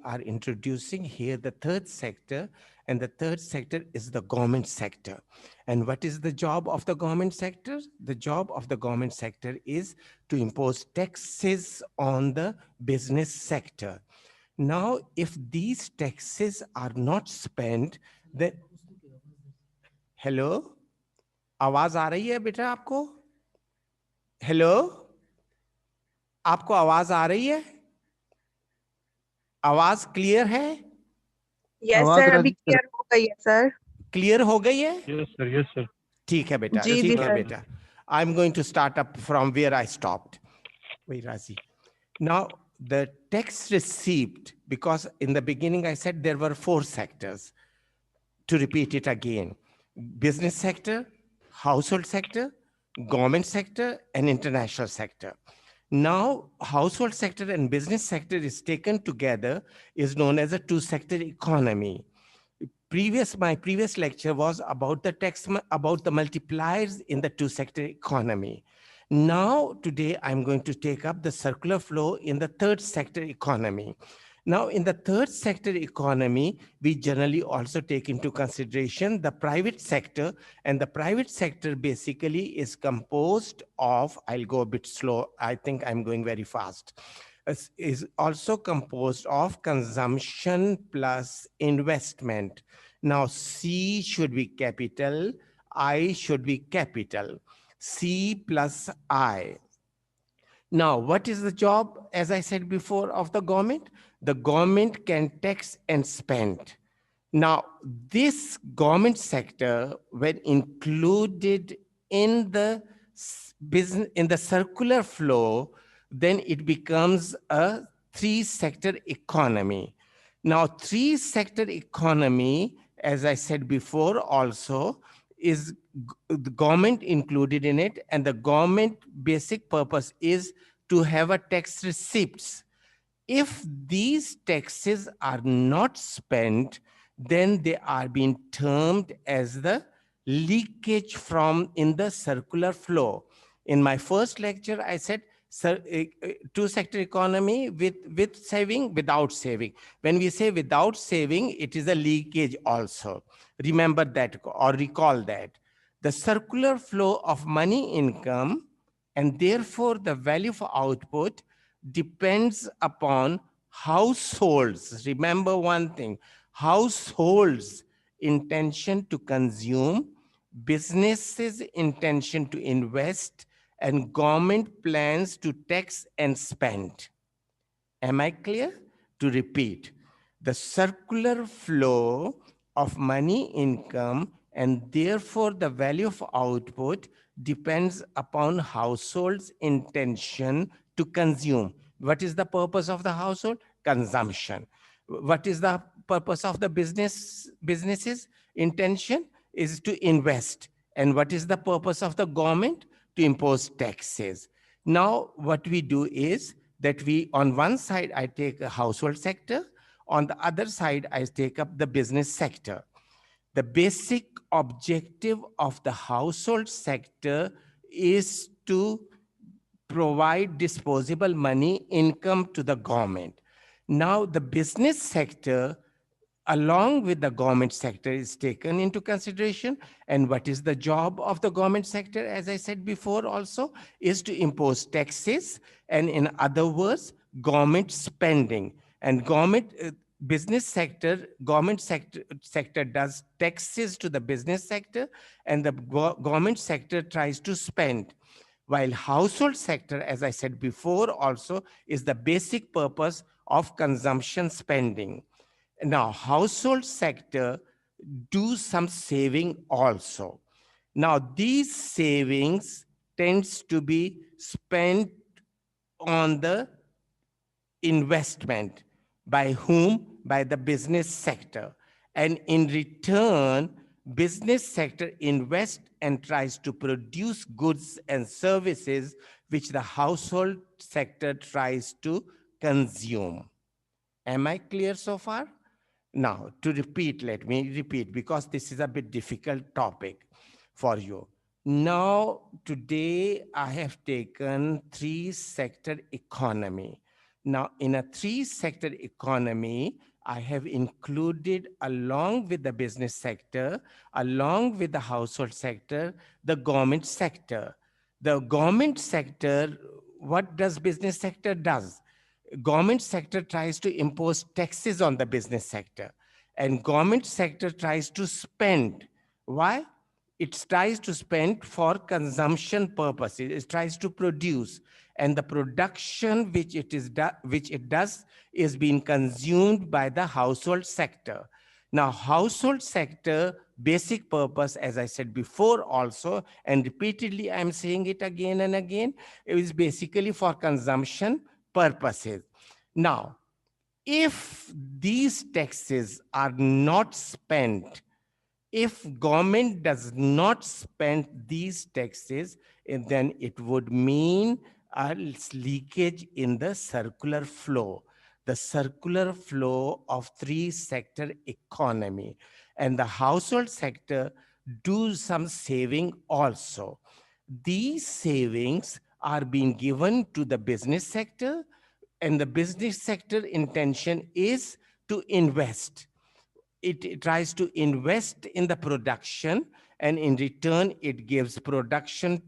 are introducing here the third sector, and the third sector is the government sector. And what is the job of the government sector? The job of the government sector is to impose taxes on the business sector. Now, if these taxes are not spent, then hello, आवाज आ रही है बेटा आपको? Hello, आपको आवाज आ रही है? आवाज क्लियर है? यस आवाज सर, अभी राजी सर। क्लियर हो गई है सर। क्लियर हो गई है? Yes sir. ठीक है बेटा, जी जी ठीक है सर। बेटा. I'm going to start up from where I stopped. Wait, Razi. Now, the tax receipt, because in the beginning I said there were 4 sectors. To repeat it again: business sector, household sector, government sector, and international sector. Now, household sector and business sector is taken together, is known as a two-sector economy. My previous lecture was about the about the multipliers in the two-sector economy. Now, today, I'm going to take up the circular flow in the third sector economy. Now, in the third sector economy, we generally also take into consideration the private sector, and the private sector basically is composed of, I'll go a bit slow, I think I'm going very fast, is also composed of consumption plus investment. Now, C should be capital, I should be capital, C plus I. Now, what is the job, as I said before, of the government? The government can tax and spend. Now, this government sector, when included in the business, in the circular flow, then it becomes a three-sector economy. Now, three-sector economy, as I said before also, is the government included in it, and the government basic purpose is to have a tax receipts. If these taxes are not spent, then they are being termed as the leakage from in the circular flow. In my first lecture, I said two-sector economy with saving, without saving. When we say without saving, it is a leakage also. Remember that or recall that. The circular flow of money income and therefore the value for output depends upon households. Remember one thing, households' intention to consume, businesses' intention to invest, and government plans to tax and spend. Am I clear? To repeat, the circular flow of money income and therefore the value of output depends upon households' intention to consume. What is the purpose of the household? Consumption. What is the purpose of the businesses? Intention is to invest. And what is the purpose of the government? To impose taxes. Now, what we do is that we, on one side, I take a household sector. On the other side, I take up the business sector. The basic objective of the household sector is to provide disposable money income to the government. Now, the business sector, along with the government sector, is taken into consideration. And what is the job of the government sector, as I said before also, is to impose taxes, and in other words, government spending. And business sector, government sector does taxes to the business sector, and the government sector tries to spend. While household sector, as I said before also, is the basic purpose of consumption spending. Now, household sector do some saving also. Now, these savings tends to be spent on the investment. By whom? By the business sector. And in return, business sector invests and tries to produce goods and services which the household sector tries to consume. Am I clear so far? Now, to repeat, let me repeat, because this is a bit difficult topic for you. Now, today I have taken three-sector economy. Now, in a three-sector economy, I have included, along with the business sector, along with the household sector, the government sector. The government sector, what does business sector does? Government sector tries to impose taxes on the business sector, and government sector tries to spend. Why? It tries to spend for consumption purposes. It tries to produce, and the production which it does is being consumed by the household sector. Now, household sector basic purpose, as I said before also, and repeatedly I'm saying it again and again, is basically for consumption purposes. Now, if these taxes are not spent, if government does not spend these taxes, then it would mean a leakage in the circular flow, the circular flow of three sector economy. And the household sector do some saving also. These savings are being given to the business sector, and the business sector intention is to invest. It tries to invest in the production, and in return it gives production,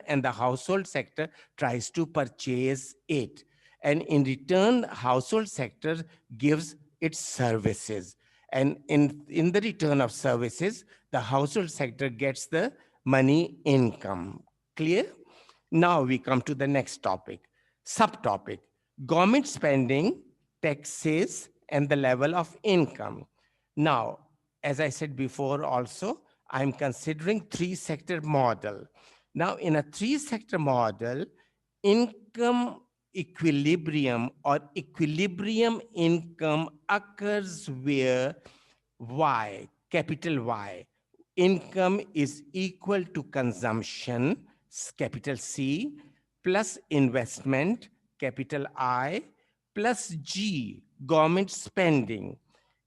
and the household sector tries to purchase it, and in return household sector gives its services, and in the return of services the household sector gets the money income. Clear? Now we come to the next topic, subtopic: government spending, taxes, and the level of income. Now, as I said before also, I'm considering three-sector model. Now, in a three-sector model, income equilibrium or equilibrium income occurs where Y, capital Y, income is equal to consumption, capital C, plus investment, capital I, plus G, government spending.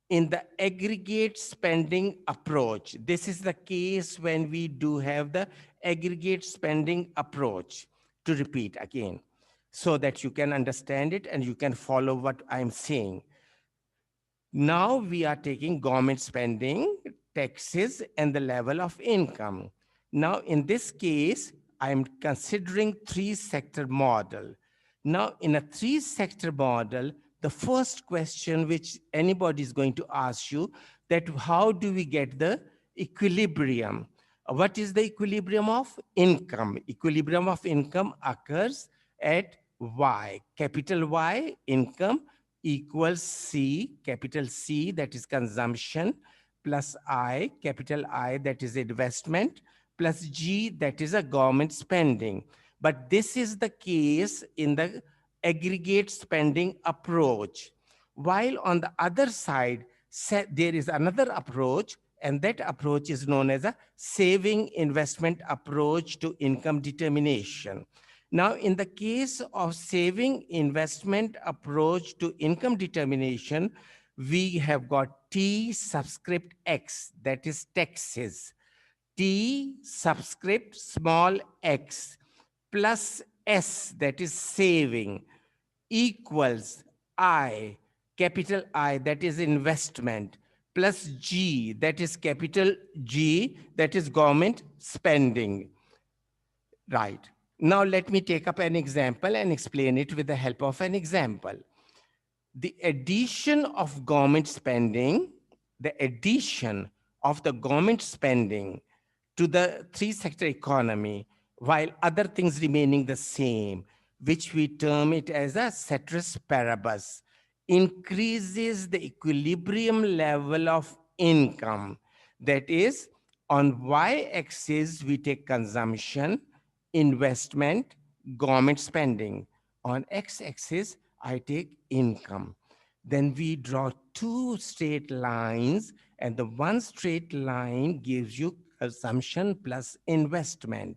In the aggregate spending approach, this is the case when we do have the aggregate spending approach. To repeat again, so that you can understand it and you can follow what I'm saying. Now we are taking government spending, taxes, and the level of income. Now, in this case, I'm considering three-sector model. Now, in a three-sector model, the first question which anybody is going to ask you, that how do we get the equilibrium? What is the equilibrium of income? Equilibrium of income occurs at Y, capital Y, income, equals C, capital C, that is consumption, plus I, capital I, that is investment, plus G, that is a government spending. But this is the case in the aggregate spending approach. While on the other side, there is another approach, and that approach is known as a saving investment approach to income determination. Now, in the case of saving investment approach to income determination, we have got T subscript X, that is taxes, T subscript small x, plus S, that is saving, equals I, capital I, that is investment, plus G, that is capital G, that is government spending. Right. Now let me take up an example and explain it with the help of an example. The addition of government spending, the addition of the government spending to the three-sector economy, while other things remaining the same, which we term it as a ceteris paribus, increases the equilibrium level of income. That is, on y-axis, we take consumption, investment, government spending. On x-axis, I take income. Then we draw two straight lines, and the one straight line gives you consumption plus investment.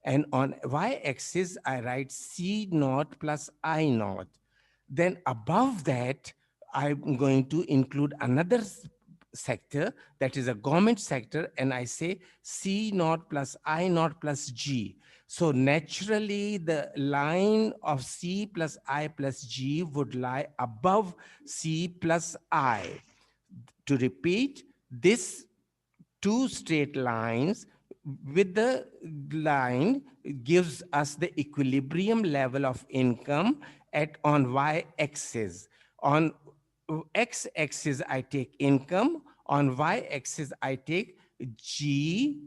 And on y-axis, I write C naught plus I naught. Then above that, I'm going to include another sector, that is a government sector, and I say C naught plus I naught plus G. So naturally, the line of C plus I plus G would lie above C plus I. To repeat, this two straight lines with the line gives us the equilibrium level of income at on y-axis. On x-axis, I take income. On y-axis, I take G,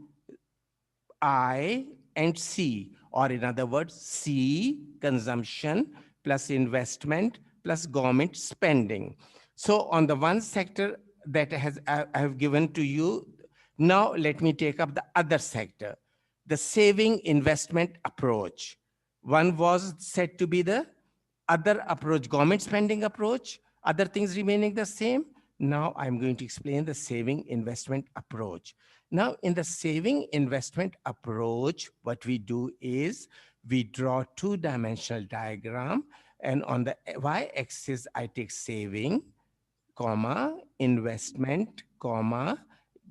I, and C, or in other words, C, consumption, plus investment, plus government spending. So on the one sector that I have given to you, now let me take up the other sector, the saving investment approach. One was said to be the other approach, government spending approach, other things remaining the same. Now I'm going to explain the saving investment approach. Now in the saving investment approach, what we do is we draw two-dimensional diagram, and on the y-axis, I take saving, comma, investment, comma,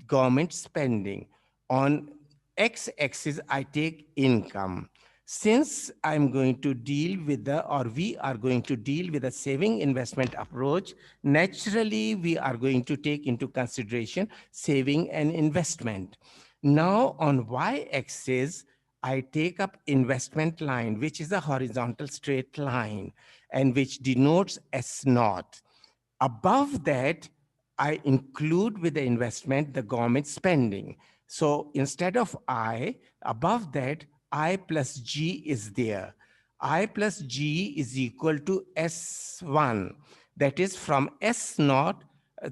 government spending. On x-axis, I take income. Since I'm going to deal with the, or we are going to deal with a saving investment approach, naturally, we are going to take into consideration saving and investment. Now on y-axis, I take up investment line, which is a horizontal straight line and which denotes S naught. Above that, I include with the investment the government spending. So instead of I, above that, I plus G is there. I plus G is equal to S1. That is from S naught,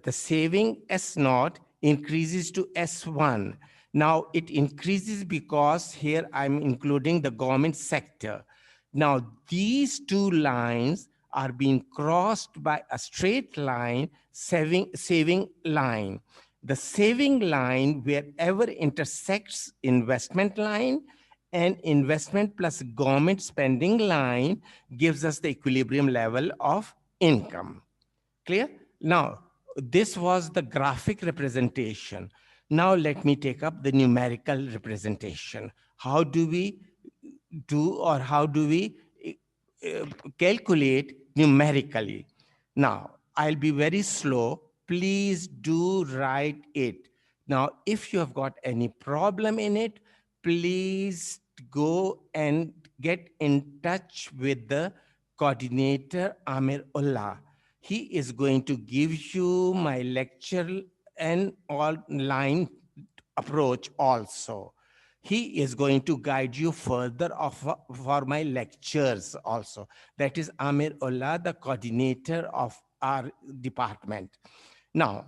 the saving S naught increases to S1. Now it increases because here I'm including the government sector. Now these two lines are being crossed by a straight line, saving line. The saving line, wherever intersects investment line and investment plus government spending line, gives us the equilibrium level of income. Clear? Now, this was the graphic representation. Now let me take up the numerical representation. How do we do, or how do we calculate numerically? Now, I'll be very slow. Please do write it. Now, if you have got any problem in it, please go and get in touch with the coordinator, Amir Ullah. He is going to give you my lecture and online approach also. He is going to guide you further for my lectures also. That is Amir Ullah, the coordinator of our department. Now,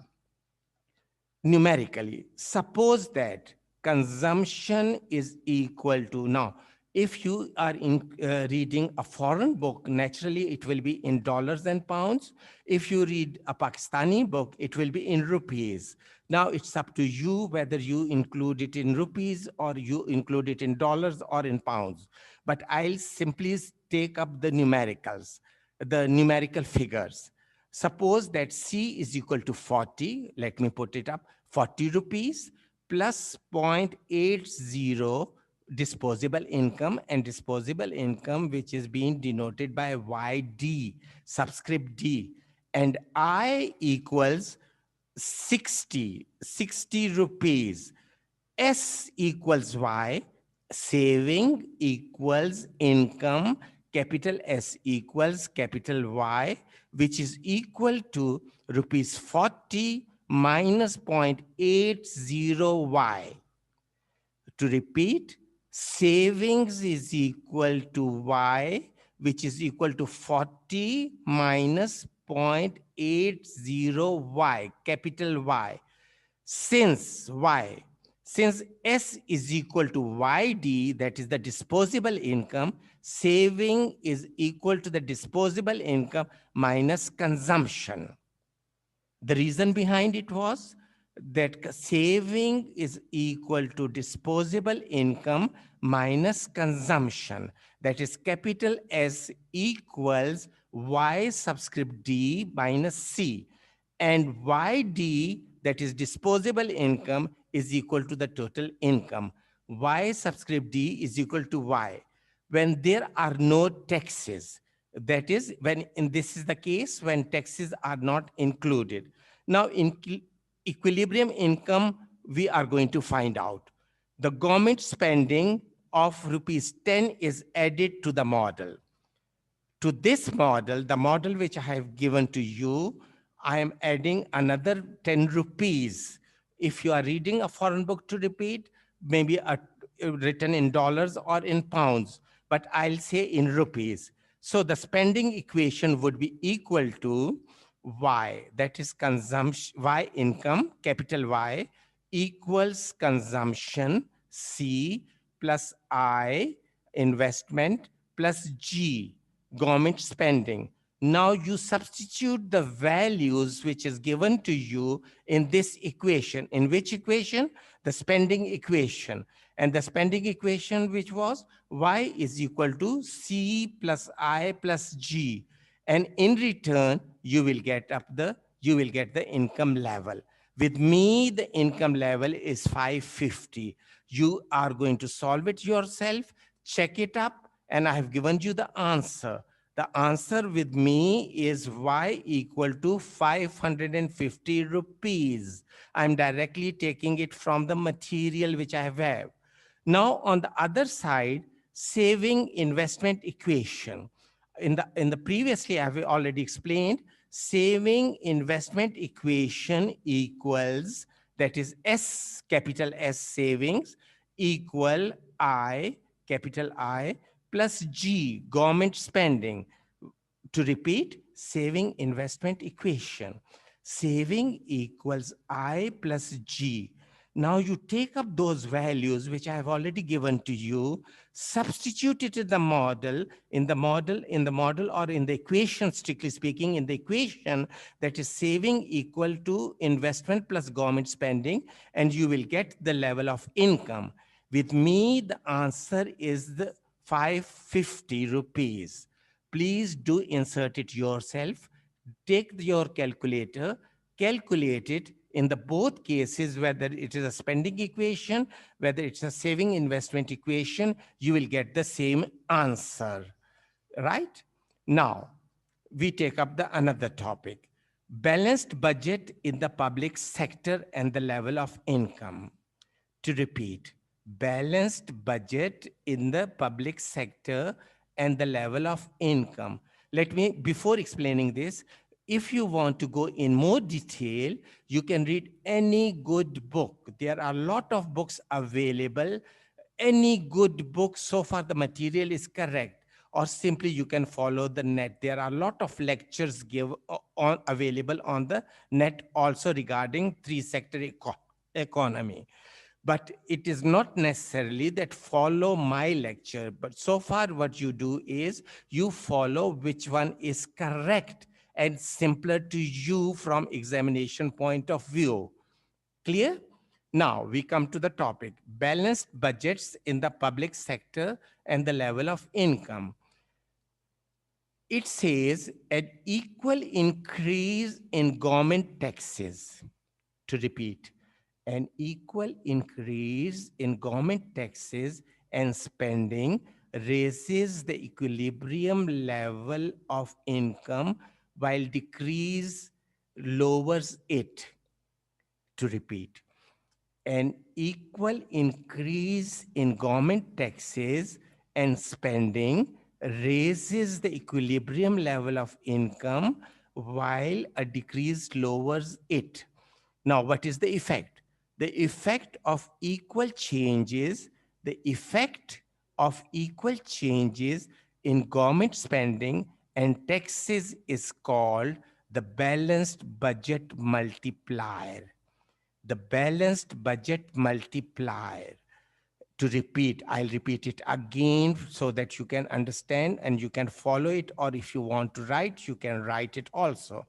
numerically, suppose that consumption is equal to, now, if you are reading a foreign book, naturally it will be in dollars and pounds. If you read a Pakistani book, it will be in rupees. Now it's up to you whether you include it in rupees or you include it in dollars or in pounds. But I'll simply take up the numericals, the numerical figures. Suppose that C is equal to 40, let me put it up, 40 rupees plus 0.80 disposable income, and disposable income which is being denoted by YD, subscript D, and I equals 60 rupees. S equals Y, saving equals income, capital S equals capital Y, which is equal to rupees 40 minus 0.80Y. To repeat, savings is equal to Y, which is equal to 40 minus 0.80Y, capital Y. Since Y, since S is equal to YD, that is the disposable income, saving is equal to the disposable income minus consumption. The reason behind it was that saving is equal to disposable income minus consumption. That is capital S equals Y subscript D minus C. And YD, that is disposable income, is equal to the total income. Y subscript D is equal to Y. When there are no taxes, that is, when in this is the case when taxes are not included. Now, in equilibrium income, we are going to find out. The government spending of rupees 10 is added to the model. To this model, the model which I have given to you, I am adding another 10 rupees. If you are reading a foreign book to repeat, maybe written in dollars or in pounds, but I'll say in rupees. So the spending equation would be equal to Y, that is consumption, Y income, capital Y, equals consumption, C, plus I, investment, plus G, government spending. Now you substitute the values which is given to you in this equation. In which equation? The spending equation. And the spending equation which was Y is equal to C plus I plus G. And in return, you will get the income level. With me, the income level is 550. You are going to solve it yourself, check it up, and I have given you the answer. The answer with me is Y equal to 550 rupees. I'm directly taking it from the material which I have. Now, on the other side, saving investment equation. In the previously, I have already explained, saving investment equation equals, that is S, capital S savings, equal I, capital I, plus G, government spending. To repeat, saving investment equation. Saving equals I plus G. Now you take up those values which I have already given to you, substitute it in the model, or in the equation, strictly speaking, in the equation, that is saving equal to investment plus government spending, and you will get the level of income. With me, the answer is the 550 rupees. Please do insert it yourself. Take your calculator, calculate it in the both cases, whether it is a spending equation, whether it's a saving investment equation, you will get the same answer, right? Now, we take up the another topic, balanced budget in the public sector and the level of income. To repeat, balanced budget in the public sector and the level of income. Let me, before explaining this, if you want to go in more detail, you can read any good book. There are a lot of books available. Any good book, so far the material is correct, or simply you can follow the net. There are a lot of lectures available on the net also regarding three-sector economy. But it is not necessarily that follow my lecture, but so far what you do is you follow which one is correct and simpler to you from examination point of view. Clear? Now we come to the topic, balanced budgets in the public sector and the level of income. It says an equal increase in government taxes. To repeat, an equal increase in government taxes and spending raises the equilibrium level of income while decrease lowers it. To repeat, an equal increase in government taxes and spending raises the equilibrium level of income while a decrease lowers it. Now, what is the effect? The effect of equal changes, in government spending and taxes is called the balanced budget multiplier. The balanced budget multiplier. To repeat, I'll repeat it again so that you can understand and you can follow it, or if you want to write, you can write it also.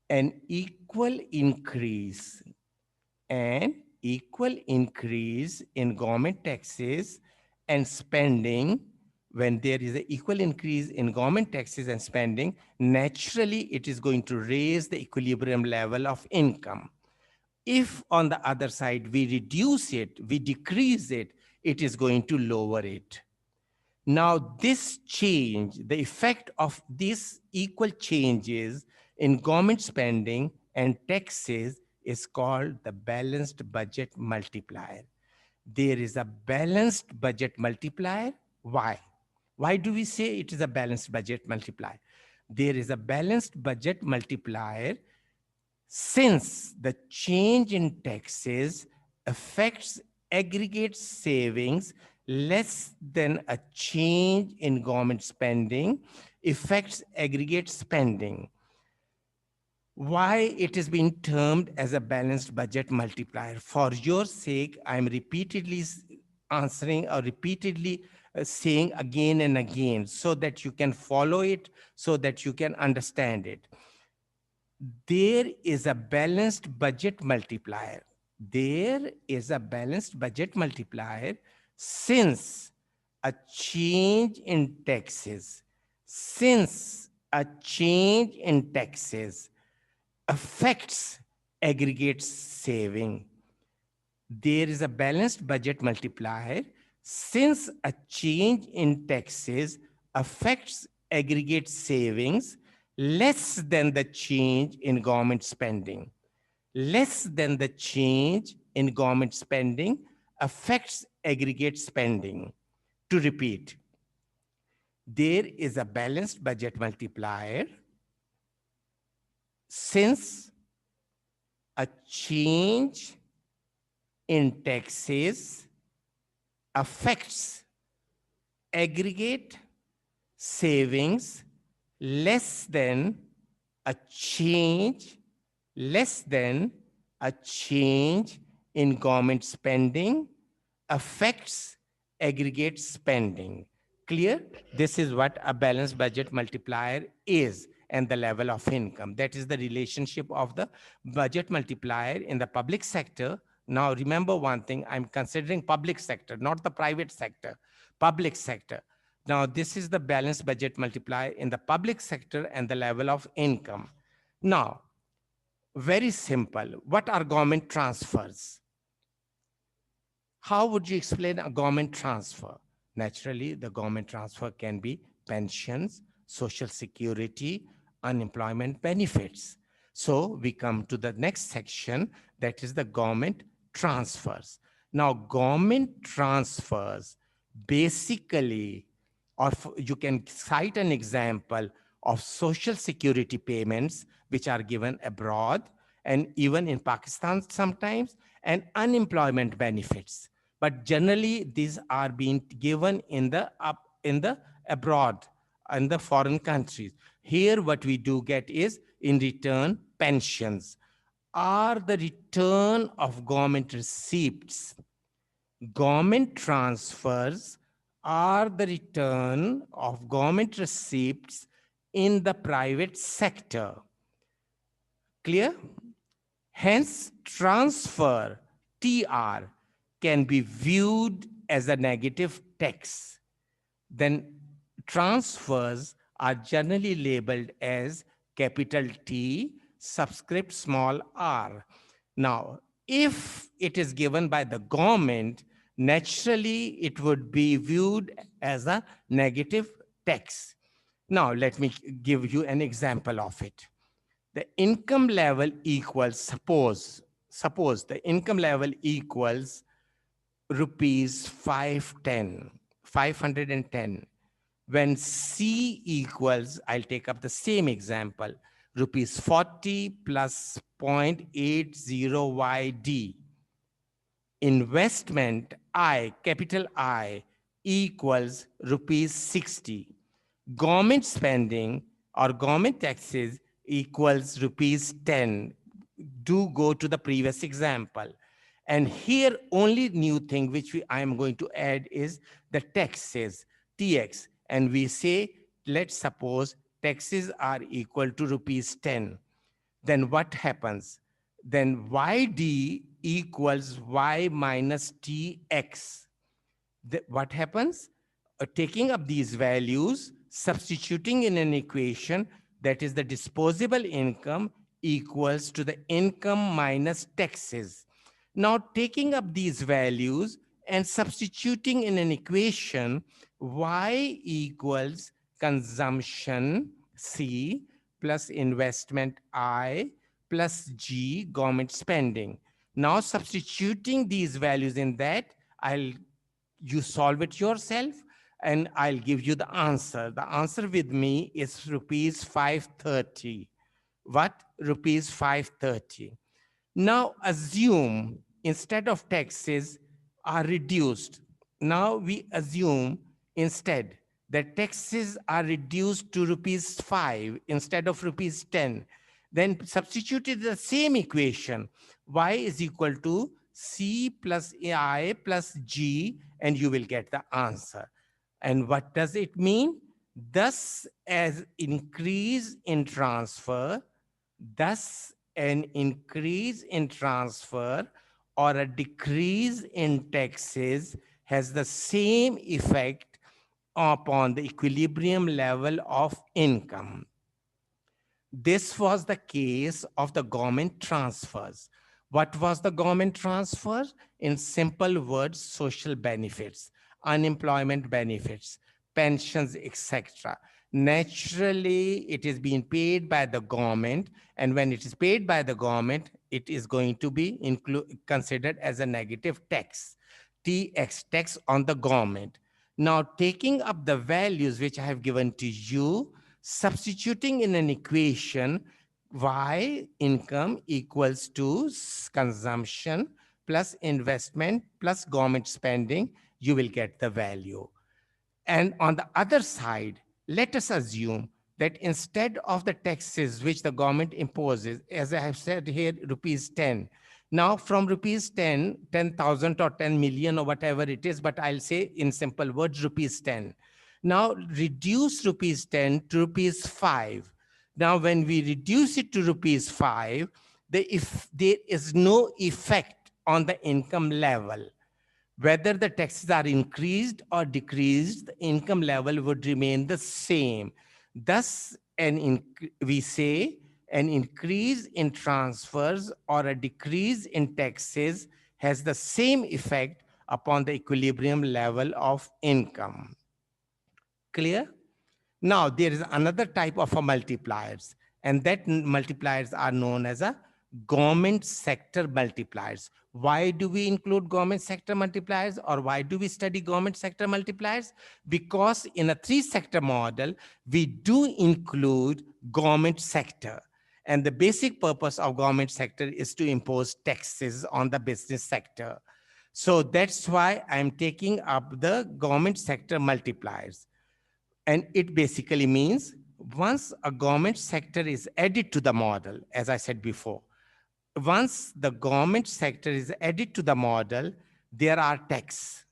An equal increase in government taxes and spending. When there is an equal increase in government taxes and spending, naturally it is going to raise the equilibrium level of income. If on the other side we reduce it, we decrease it, it is going to lower it. Now, this change, the effect of these equal changes in government spending and taxes is called the balanced budget multiplier. There is a balanced budget multiplier. Why? Why do we say it is a balanced budget multiplier? There is a balanced budget multiplier since the change in taxes affects aggregate savings less than a change in government spending affects aggregate spending. Why it is being termed as a balanced budget multiplier? For your sake, I'm repeatedly answering or repeatedly saying again and again so that you can follow it, so that you can understand it. There is a balanced budget multiplier. There is a balanced budget multiplier since a change in taxes, since a change in taxes affects aggregate saving. There is a balanced budget multiplier since a change in taxes affects aggregate savings less than the change in government spending. Less than the change in government spending affects aggregate spending. To repeat, there is a balanced budget multiplier since a change in taxes affects aggregate savings less than a change in government spending affects aggregate spending. Clear? This is what a balanced budget multiplier is, and the level of income. That is the relationship of the budget multiplier in the public sector. Now remember one thing, I'm considering public sector, not the private sector, public sector. Now this is the balanced budget multiplier in the public sector and the level of income. Now, very simple, what are government transfers? How would you explain a government transfer? Naturally, the government transfer can be pensions, social security, unemployment benefits. So we come to the next section, that is the government transfers. Now, government transfers basically, or you can cite an example of social security payments which are given abroad and even in Pakistan sometimes, and unemployment benefits. But generally, these are being given in the abroad, in the foreign countries. Here, what we do get is in return pensions, are the return of government receipts. Government transfers are the return of government receipts in the private sector. Clear? Hence, transfer, TR, can be viewed as a negative tax. Then transfers are generally labeled as capital T, subscript small r. Now, if it is given by the government, naturally it would be viewed as a negative tax. Now, let me give you an example of it. The income level equals, suppose the income level equals rupees 510. When C equals, I'll take up the same example, rupees 40 plus 0.80 YD. Investment I, capital I, equals rupees 60. Government spending or government taxes equals rupees 10. Do go to the previous example. And here only new thing which I am going to add is the taxes, TX. And we say, let's suppose taxes are equal to rupees 10. Then what happens? Then YD equals Y minus TX. What happens? Taking up these values, substituting in an equation, that is the disposable income equals to the income minus taxes. Now taking up these values and substituting in an equation y equals consumption C plus investment I plus G government spending. Now substituting these values in that, you solve it yourself and I'll give you the answer. The answer with me is rupees 530. What? Rupees 530. Now assume instead of taxes are reduced. Now we assume instead that taxes are reduced to rupees 5 instead of rupees 10. Then substitute the same equation. Y is equal to C plus I plus G and you will get the answer. And what does it mean? Thus, as increase in transfer, thus an increase in transfer or a decrease in taxes has the same effect upon the equilibrium level of income. This was the case of the government transfers. What was the government transfer? In simple words, social benefits, unemployment benefits, pensions, etc. Naturally, it is being paid by the government, and when it is paid by the government, it is going to be considered as a negative tax, TX, tax on the government. Now, taking up the values which I have given to you, substituting in an equation, y income equals to consumption plus investment plus government spending, you will get the value. And on the other side, let us assume that instead of the taxes which the government imposes, as I have said here, rupees 10, now from rupees 10, 10,000 or 10 million or whatever it is, but I'll say in simple words, rupees 10. Now reduce rupees 10 to rupees 5. Now when we reduce it to rupees 5, if there is no effect on the income level, whether the taxes are increased or decreased, the income level would remain the same. Thus, we say an increase in transfers or a decrease in taxes has the same effect upon the equilibrium level of income. Clear? Now, there is another type of a multipliers, and that multipliers are known as a government sector multipliers. Why do we include government sector multipliers, or why do we study government sector multipliers? Because in a three-sector model, we do include government sector. And the basic purpose of government sector is to impose taxes on the business sector. So that's why I'm taking up the government sector multipliers. And it basically means once a government sector is added to the model, as I said before, once the government sector is added to the model, there are tax.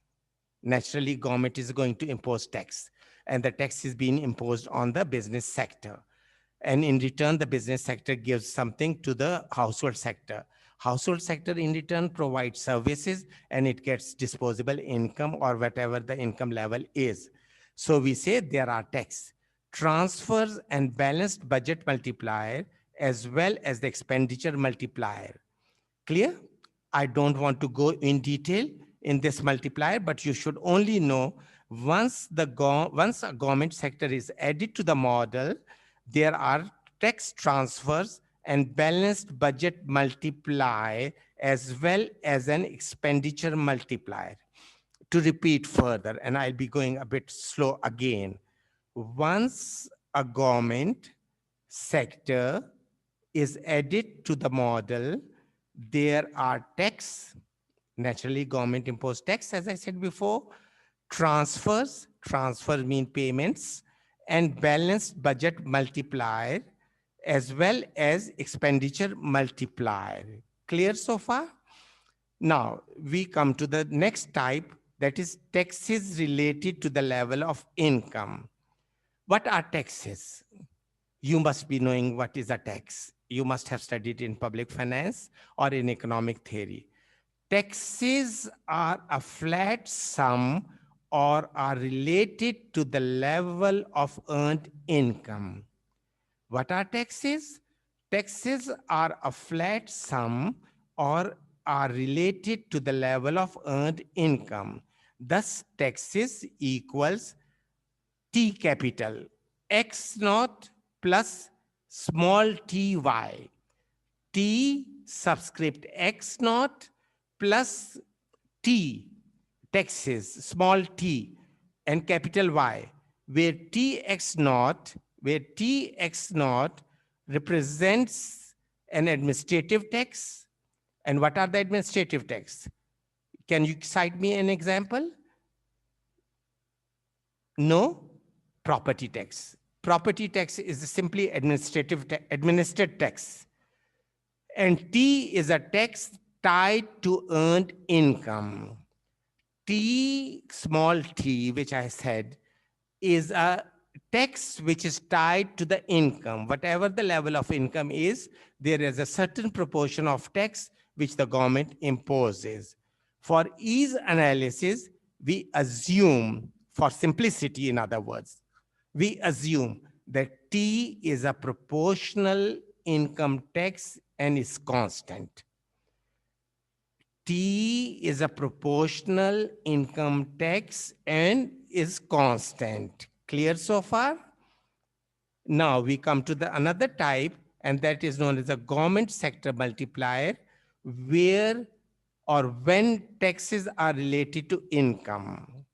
Naturally, government is going to impose tax, and the tax is being imposed on the business sector. And in return, the business sector gives something to the household sector. Household sector in return provides services and it gets disposable income or whatever the income level is. So we say there are tax, transfers and balanced budget multiplier as well as the expenditure multiplier. Clear? I don't want to go in detail in this multiplier, but you should only know once a government sector is added to the model, there are tax transfers and balanced budget multiplier as well as an expenditure multiplier. To repeat further, and I'll be going a bit slow again. Once a government sector is added to the model, there are tax, naturally government imposed tax, as I said before, transfers mean payments, and balanced budget multiplier, as well as expenditure multiplier. Clear so far? Now, we come to the next type, that is taxes related to the level of income. What are taxes? You must be knowing what is a tax. You must have studied in public finance or in economic theory. Taxes are a flat sum or are related to the level of earned income. What are taxes? Taxes are a flat sum or are related to the level of earned income. Thus, taxes equals T capital X naught plus small t y. T subscript X naught plus T taxes small t and capital Y, where Tx naught represents an administrative tax. And what are the administrative tax? Can you cite me an example? No? Property tax. Property tax is simply administered tax. And T is a tax tied to earned income. T, small t, which I said, is a tax which is tied to the income. Whatever the level of income is, there is a certain proportion of tax which the government imposes. For ease analysis, we assume, for simplicity, in other words, we assume that T is a proportional income tax and is constant. T is a proportional income tax and is constant. Clear so far? Now we come to the another type, and that is known as a government sector multiplier, where or when taxes are related to income.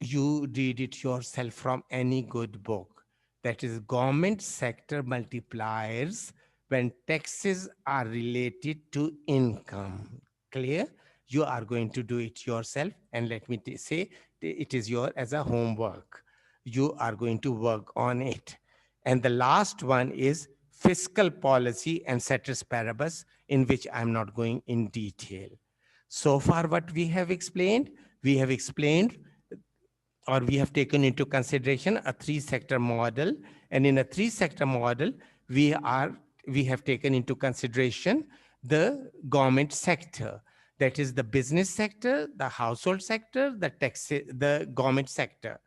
You read it yourself from any good book. That is government sector multipliers when taxes are related to income. Clear? You are going to do it yourself, and let me say it is your as a homework. You are going to work on it. And the last one is fiscal policy and ceteris paribus, in which I'm not going in detail. So far, what we have explained or we have taken into consideration a three-sector model. And in a three-sector model, we have taken into consideration the government sector. That is the business sector, the household sector, the government sector.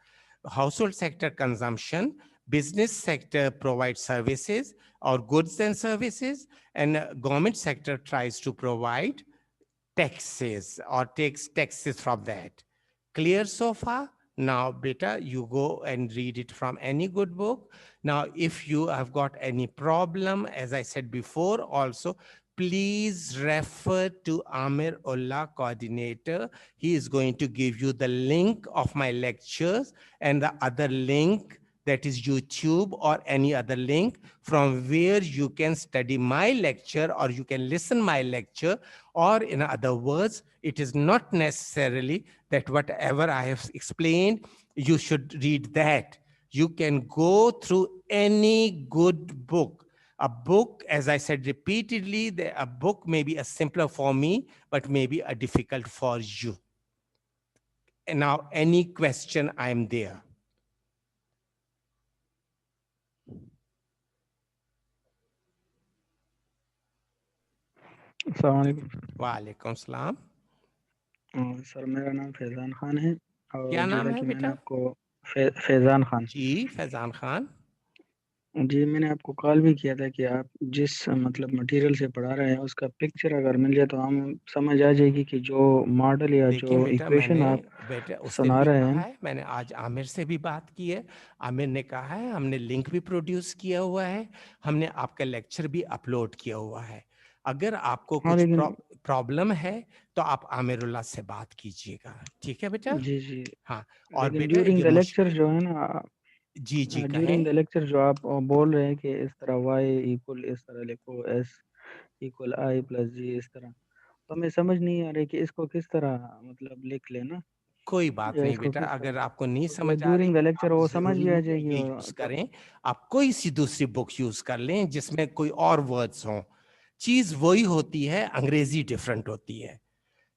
Household sector consumption, business sector provides services or goods and services, and government sector tries to provide taxes or takes taxes from that. Clear so far? Now, beta, you go and read it from any good book. Now, if you have got any problem, as I said before also, please refer to Amir Ullah, coordinator. He is going to give you the link of my lectures and the other link, that is YouTube or any other link from where you can study my lecture or you can listen my lecture. Or in other words, it is not necessarily that whatever I have explained, you should read that. You can go through any good book. A book, as I said repeatedly, a book may be a simpler for me, but maybe a difficult for you. And now, any question, I'm there. वालेकुम सलाम। Sir मेरा नाम फैज़ान खान है और क्या नाम जैसा है कि मैंने बेटा? आपको फैज़ान खान जी फैजान खान। जी मैंने आपको कॉल भी किया था कि आप जिस मतलब मटेरियल से पढ़ा रहे हैं उसका पिक्चर अगर मिल जाए तो हम समझ आ जाएगी कि जो मॉडल या देखिए जो बेटा, इक्वेशन आप बेटा उस दिन सुना भी रहे कहा हैं। है, मैंने आज आमिर से भी बात की है। आमिर ने कहा है, हमने लिंक भी प्रोड्यूस किया हुआ है, हमने आपका लेक्चर भी अपलोड किया हुआ है। अगर आपको हाँ कुछ लेकिन प्रॉब्लम है तो आप आमिरुल्लाह से बात कीजिएगा, ठीक है बेटा? जी जी हाँ, और लेकिन बेटा ड्यूरिंग ये द लेक्चर जो है ना जी जी ड्यूरिंग द कहें। लेक्चर जो आप बोल रहे हैं कि इस तरह y इक्वल इस तरह लिखो s इक्वल i प्लस जी इस तरह, तो हमें समझ नहीं आ रही कि इसको किस तरह मतलब लिख लेना कोई बात या नहीं इसको बेटा, किस तरह, अगर आपको नहीं तो समझ आ रही, ड्यूरिंग द लेक्चर आप वो समझ जरूरी भी आ नहीं है जाएगी ये और यूज तो करें। आप कोई सी दूसरी बुक यूज कर लें जिसमें कोई और वर्ड्स हों। चीज वही होती है, अंग्रेजी डिफरेंट होती है।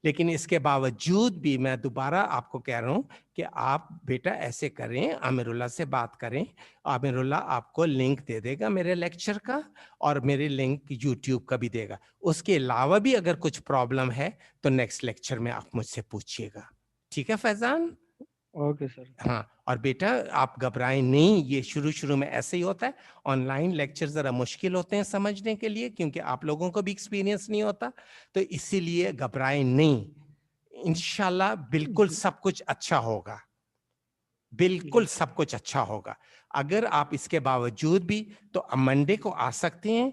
लेकिन इसके बावजूद भी मैं दोबारा आपको कह रहा हूं कि आप बेटा ऐसे करें, आमिरुल्लाह से बात करें। आमिरुल्लाह आपको लिंक दे देगा मेरे लेक्चर का, और मेरे लिंक यूट्यूब का भी देगा। उसके अलावा भी अगर कुछ प्रॉब्लम है तो नेक्स्ट लेक्चर में आप मुझसे पूछिएगा, ठीक है फैजान? Okay sir. ہاں اور بیٹا آپ گھبرائیں نہیں, یہ شروع میں ایسے ہی ہوتا ہے. آن لائن لیکچر ذرا مشکل ہوتے ہیں سمجھنے کے لیے کیونکہ آپ لوگوں کو بھی ایکسپیرینس نہیں ہوتا, تو اسی لیے گھبرائیں نہیں. انشاءاللہ بالکل جی سب کچھ اچھا ہوگا, جی بالکل سر. سب کچھ اچھا ہوگا. اگر آپ اس کے باوجود بھی تو منڈے کو آ سکتے ہیں.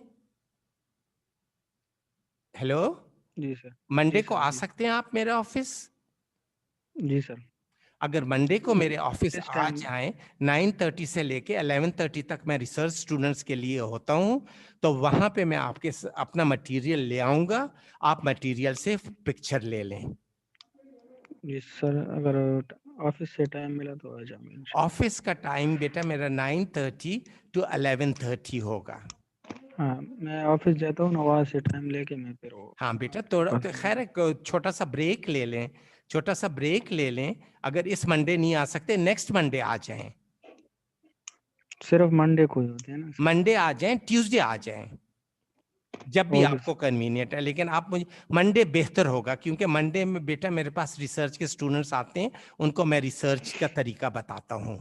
ہیلو, جی سر. جی منڈے کو سر. آ جی سکتے ہیں آپ میرے آفس. جی سر. اگر منڈے کو میرے آفس کس آ ٹائم؟ جائیں 9:30 سے لے کے 11:30 تک میں ریسرچ اسٹوڈنٹس کے لیے ہوتا ہوں, تو وہاں پہ میں آپ کے اپنا مٹیریل لے آؤں گا, آپ مٹیریل سے پکچر لے لیں. جی سر, اگر آفس سے ٹائم ملا تو آ جاؤں گا انشاءاللہ. آفس کا ٹائم بیٹا میرا 9:30 to 11:30 ہوگا. ہاں میں آفس جاتا ہوں نا, وہاں سے ٹائم لے کے میں پھر وہ ہاں بیٹا تو خیر ہے, چھوٹا سا بریک لے لیں, چھوٹا سا بریک لے لیں. اگر اس منڈے نہیں آ سکتے نیکسٹ منڈے آ جائیں. صرف منڈے کو ہی ہوتے ہیں نا سر؟ منڈے آ جائیں, ٹیوزڈے آ جائیں, جب بھی اوکے آپ کو کنوینئنٹ ہے. لیکن آپ مجھے منڈے بہتر ہوگا کیونکہ منڈے میں بیٹا میرے پاس ریسرچ کے اسٹوڈنٹس آتے ہیں, ان کو میں ریسرچ کا طریقہ بتاتا ہوں,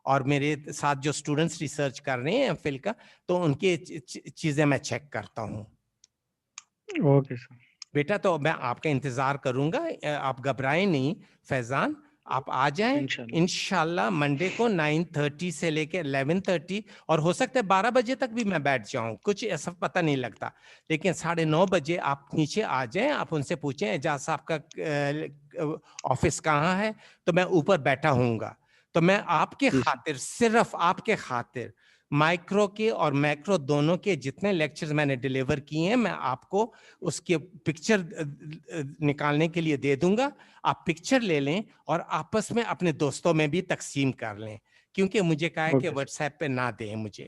اور میرے ساتھ جو اسٹوڈنٹس ریسرچ کر رہے ہیں ایم فل کا, تو ان کی چیزیں میں چیک کرتا ہوں. سر. Okay sir. بیٹا تو میں آپ کا انتظار کروں گا, آپ گھبرائیں نہیں. فیضان آپ آ جائیں انشاءاللہ. انشاءاللہ منڈے کو 9:30 سے لے کے 11:30, اور ہو سکتا ہے 12 بجے تک بھی میں بیٹھ جاؤں, کچھ ایسا پتہ نہیں لگتا. لیکن 9:30 بجے آپ نیچے آ جائیں, آپ ان سے پوچھیں اعجاز صاحب کا آفس کہاں ہے, تو میں اوپر بیٹھا ہوں گا. تو میں آپ کے جی سر. خاطر, صرف آپ کے خاطر, مائکرو کے اور میکرو دونوں کے جتنے لیکچرز میں نے ڈیلیور کیے ہیں, میں آپ کو اس کے پکچر نکالنے کے لیے دے دوں گا. آپ پکچر لے لیں اور آپس میں اپنے دوستوں میں بھی تقسیم کر لیں, کیونکہ مجھے کہا ہے کہ اوکے سر. واٹس ایپ پہ نہ دیں مجھے.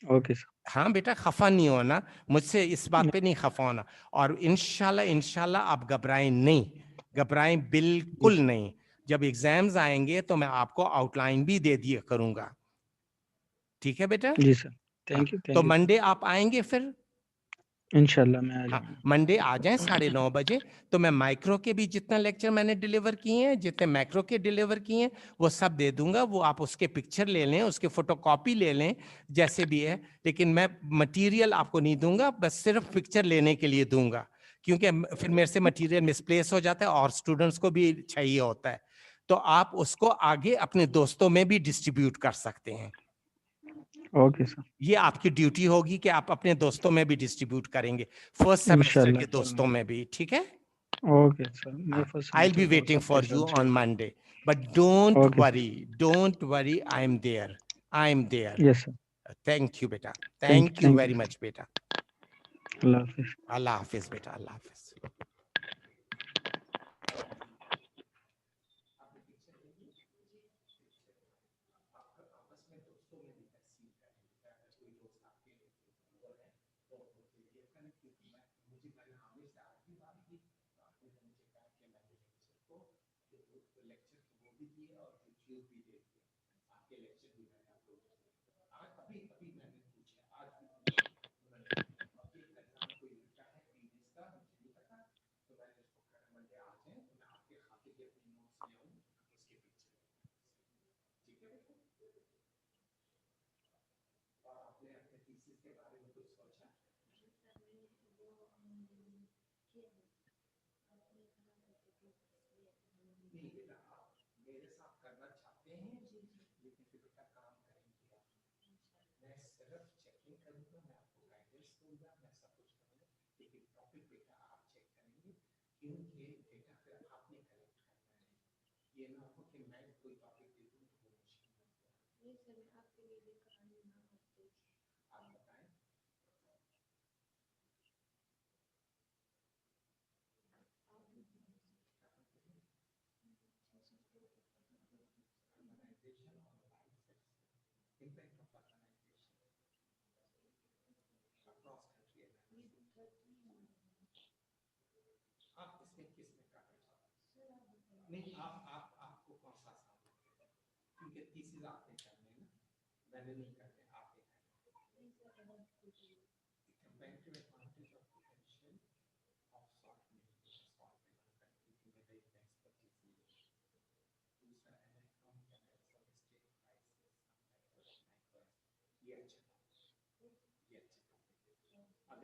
Okay sir. ہاں بیٹا خفا نہیں ہونا, مجھ سے اس بات پہ نہیں خفا ہونا. اور انشاءاللہ آپ گھبرائیں نہیں, گھبرائیں جی بالکل سر. نہیں. جب ایگزامز آئیں گے تو میں آپ کو آؤٹ لائن بھی دے دیا کروں گا. ٹھیک ہے بیٹا. جی سر. ہاں تھینک تو یو سر. منڈے آپ آئیں گے پھر. انشاءاللہ میں آ ہاں جاؤں گا. منڈے آ جائیں 9:30 بجے, تو میں مائکرو کے بھی جتنا لیکچر میں نے ڈیلیور کیے ہیں, جتنے میکرو کے ڈیلیور کیے ہیں, وہ سب دے دوں گا. وہ آپ اس کے پکچر لے لیں, اس کے فوٹو کاپی لے لیں, جیسے بھی ہے. لیکن میں مٹیریل آپ کو نہیں دوں گا, بس صرف پکچر لینے کے لیے دوں گا, کیونکہ پھر میرے سے مٹیریل مسپلیس ہو جاتا ہے اور اسٹوڈنٹس کو بھی چاہیے ہوتا ہے. تو آپ اس کو آگے اپنے دوستوں میں بھی ڈسٹریبیوٹ کر سکتے ہیں. Okay sir. یہ آپ کی ڈیوٹی ہوگی کہ آپ اپنے دوستوں میں بھی ڈسٹریبیوٹ کریں گے, فرسٹ سیمسٹر انشاءاللہ کے کروں دوستوں گا. میں بھی. ٹھیک ہے, اوکے سر, میں first I will semester B کو ویٹنگ سب کے فار ساتھ یو آن جوائن کروں منڈے, بٹ ڈونٹ گا. Okay sir. Worry, don't worry, I am there, I am there. Yes sir. Thank you بیٹا, thank thank you. You thank you very sir. Much بیٹا. اللہ حافظ. اللہ حافظ بیٹا, اللہ حافظ.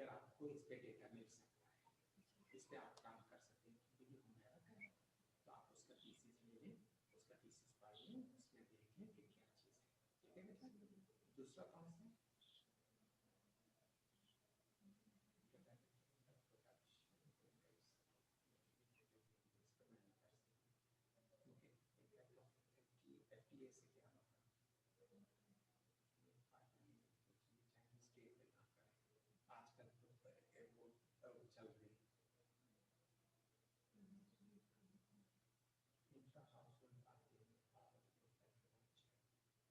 अगर आपको इस पे डेटा मिल सकता है, इस पे आप काम कर सकते हैं, क्योंकि हमारा है, तो आप उसका थीसिस ले लें, उसका थीसिस पढ़ लें, उसमें देख लें कि क्या चीज़ है, ठीक है बेटा। दूसरा कौन सा FTA से क्या होगा, आजकल तो एयरपोर्ट चल रही है, इंफ्रा हाउसहोल्ड आते हैं,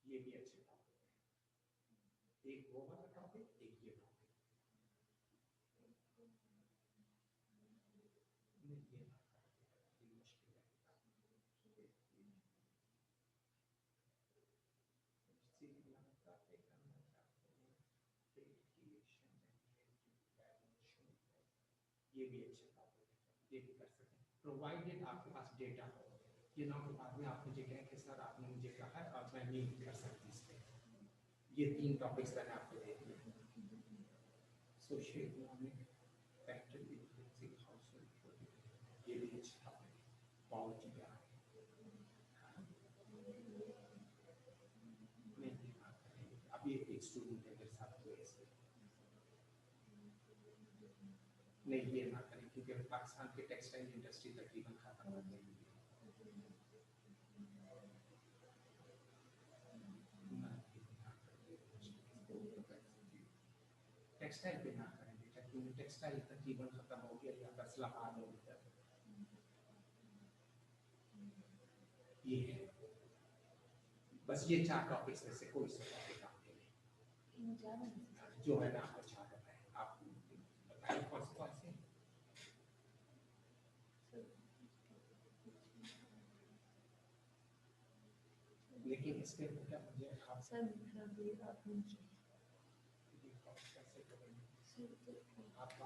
ये भी अच्छे टॉपिक है, एक वो वाला टॉपिक, एक ये टॉपिक, ये मुश्किल है, ये भी अच्छा टॉपिक है, ये भी कर सकते हैं, प्रोवाइडेड आपके पास डेटा हो, ये ना कि बाद में आप मुझे कहें कि सर आपने मुझे कहा है और मैं नहीं कर सकती इस पे। ये 3 टॉपिक्स मैंने आपको दे दिए, socio economic factor influencing household, ये भी अच्छा टॉपिक है, पॉलिटी का अभी एक स्टूडेंट है मेरे साथ हुए ऐसे नहीं, ये ना करें क्योंकि पाकिस्तान की टेक्सटाइल इंडस्ट्री तकरीबन खत्म हो गई है, टेक्सटाइल पे ना करें बेटा, क्योंकि टेक्सटाइल तकरीबन खत्म हो गया या फैसला हाल हो गया, ये है बस, ये 4 टॉपिक्स में से कोई सा टॉपिक आपके लिए जो है ना आपको अच्छा लग रहा है, आप बताइए कौन से लेकिन इसके क्या मुझे आप कैसे करेंगे आप